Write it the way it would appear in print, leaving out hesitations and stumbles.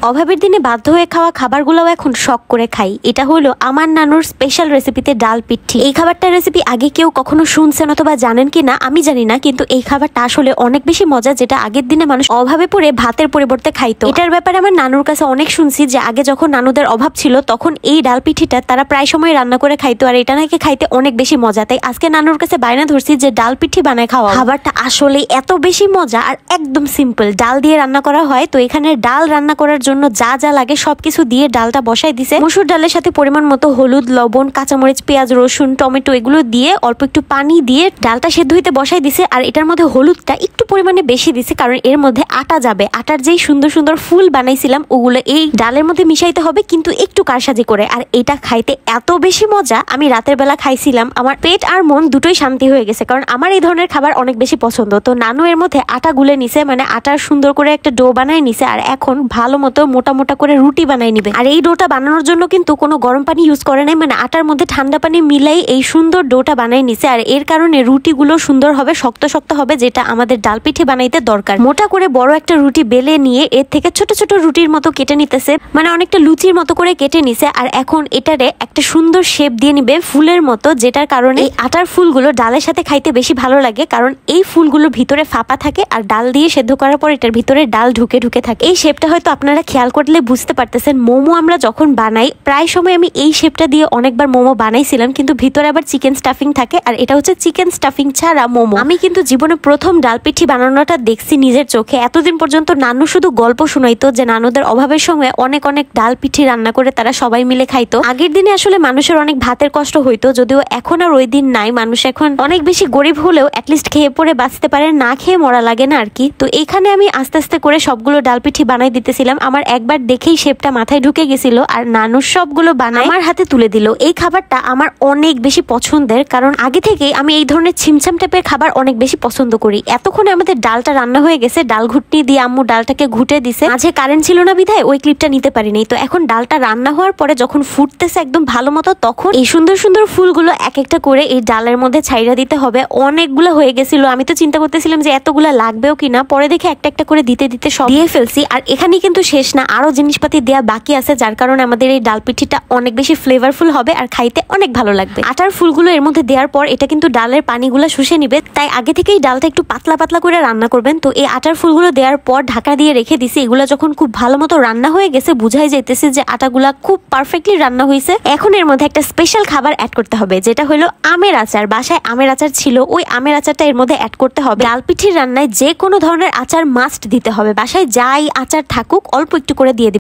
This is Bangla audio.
অভাবের দিনে বাধ্য হয়ে খাওয়া খাবারগুলোও এখন শখ করে খাই। এটা হলো আমার নানুর স্পেশাল রেসিপিতে ডাল পিঠি। এই খাবারটার রেসিপি আগে কেউ কখনো শুনছেন অথবা জানেন কিনা আমি জানি না, কিন্তু এই খাবারটা আসলে অনেক বেশি মজা, যেটা আগের দিনে মানুষ অভাবে পড়ে ভাতের পরিবর্তে খাইতো। এটার ব্যাপারে আমার নানুর কাছে অনেক শুনছি যে আগে যখন নানুদের অভাব ছিল তখন এই ডাল পিঠিটা তারা প্রায় সময় রান্না করে খাইতো, আর এটা নাকি খাইতে অনেক বেশি মজা। তাই আজকে নানুর কাছে বায়না ধরছি যে ডাল পিঠি বানায় খাওয়া। খাবারটা আসলে এত বেশি মজা আর একদম সিম্পল, ডাল দিয়ে রান্না করা হয়। তো এখানে ডাল রান্না করার জন্য যা যা লাগে সবকিছু দিয়ে ডালটা বসাই দিছে। মসুর ডালের সাথে পরিমাণ মতো হলুদ, লবণ, কাঁচামরিচ, পেঁয়াজ, রসুন, টমেটো এগুলো দিয়ে অল্প একটু পানি দিয়ে ডালটা সেদ্ধ হইতে বসাই দিছে। আর এটার মধ্যে হলুদটা একটু পরিমাণে বেশি দিছে, কারণ এর মধ্যে আটা যাবে। আটার যেই সুন্দর সুন্দর ফুল বানাইছিলাম ওগুলো এই ডালের মধ্যে মিশাইতে হবে, কিন্তু একটু কারসাজি করে। আর এটা খাইতে এত বেশি মজা, আমি রাতের বেলা খাইছিলাম, আমার পেট আর মন দুটোই শান্তি হয়ে গেছে, কারণ আমার এই ধরনের খাবার অনেক বেশি পছন্দ। তো নানু এর মধ্যে আটা গুলে নিছে, মানে আটার সুন্দর করে একটা ডো বানাই নিছে, আর এখন ভালো মতো মোটা মোটা করে রুটি বানাই নিবে। আর এই ডোটা বানানোর জন্য কিন্তু কোনো গরম পানি ইউজ করে নাই, মানে আটার মধ্যে ঠান্ডা পানি মিলাই এই সুন্দর ডোটা বানাই নিছে। আর এর কারণে রুটিগুলো সুন্দর হবে, শক্ত শক্ত হবে, যেটা আমাদের ডাল পিঠে বানাইতে দরকার। মোটা করে বড় একটা রুটি বেলে নিয়ে এর থেকে ছোট ছোট রুটির মতো কেটে নিতেছে, মানে অনেকটা লুচির মতো করে কেটে নিছে। আর এখন এটারে একটা সুন্দর শেপ দিয়ে নিবে ফুলের মতো, যেটার কারণে এই আটার ফুলগুলো ডালের সাথে খাইতে বেশি ভালো লাগে, কারণ এই ফুলগুলোর ভিতরে ফাঁপা থাকে আর ডাল দিয়ে সেদ্ধ করার পর এটার ভিতরে ডাল ঢুকে ঢুকে থাকে। এই শেপটা হয়তো আপনারা খেয়াল করলে বুঝতে পারতেছেন। মোমো আমরা যখন বানাই প্রায় সময় আমি এই শেপটা দিয়ে অনেকবার মোমো বানাইছিলাম, কিন্তু ভিতরে আবার চিকেন স্টাফিং থাকে, আর এটা হচ্ছে চিকেন স্টাফিং ছাড়া মোমো। আমি কিন্তু জীবনে প্রথম ডাল পিঠি বানানোটা দেখছি নিজের চোখে। এতদিন পর্যন্ত নানু শুধু গল্প শুনাইতো যে নানুদের অভাবের সময় অনেক অনেক ডাল পিঠি রান্না করে তারা সবাই মিলে খাইতো। আগের দিনে আসলে মানুষের অনেক ভাতের কষ্ট হইতো, যদিও এখন আর ওই দিন নাই। মানুষ এখন অনেক বেশি গরিব হলেও অ্যাটলিস্ট খেয়ে পরে বাঁচতে পারে, না খেয়ে মরা লাগে না আর কি। তো এখানে আমি আস্তে আস্তে করে সবগুলো ডাল পিঠি বানাই দিতেছিলাম। আমার একবার দেখেই শেপটা মাথায় ঢুকে গেছিল, আর নানুর সবগুলো বানাই আমার হাতে তুলে দিল। এই খাবারটা আমার অনেক বেশি পছন্দের, কারণ আগে থেকেই আমি এই ধরনের ছিমছাম টাইপের খাবার অনেক বেশি পছন্দ করি। এতক্ষণে আমাদের ডালটা রান্না হয়ে গেছে, ডাল ঘুটনি দিয়ে আম্মু ডালটাকে ঘুটে দিছে। মাঝে কারেন্ট ছিল না বিধায় ওই ক্লিপটা নিতে পারিনি। তো এখন ডালটা রান্না হওয়ার পরে যখন ফুটতেছে একদম ভালো মতো, তখন এই সুন্দর সুন্দর ফুলগুলো এক একটা করে এই ডালের মধ্যে ছাইড়া দিতে হবে। অনেকগুলো হয়ে গেছিল, আমি তো চিন্তা করতেছিলাম যে এতগুলা লাগবেও কিনা, পরে দেখে একটা একটা করে দিতে দিতে সব দিয়ে ফেলছি। আর এখানে কিন্তু শেষ না, আরো জিনিসপাতি দেওয়া বাকি আছে, যার কারণে আমাদের এই ডাল পিঠিটা অনেক বেশি ফ্লেভারফুল হবে আর খাইতে অনেক ভালো লাগবে। আটার ফুলগুলো এর মধ্যে দেওয়ার পর এটা কিন্তু ডালের পানিগুলো শুষে নিবে, তাই আগে থেকেই ডালটা একটু পাতলা পাতলা করে রান্না করবেন। তো এই আটার ফুলগুলো দেওয়ার পর ঢাকা দিয়ে রেখে দিছি। এগুলো যখন খুব ভালো মতো রান্না হয়ে গেছে বুঝাই যাইতেছে যে আটাগুলা খুব পারফেক্টলি রান্না হয়েছে। এখন এর মধ্যে একটা স্পেশাল খাবার অ্যাড করতে হবে, যেটা হলো আমের আচার। বাসায় আমের আচার ছিল, ওই আমের আচারটা এর মধ্যে অ্যাড করতে হবে। ডাল পিঠির রান্নায় যে কোনো ধরনের আচার মাস্ট দিতে হবে, বাসায় যাই আচার থাকুক অল্প একটু করে দিয়ে দিবে।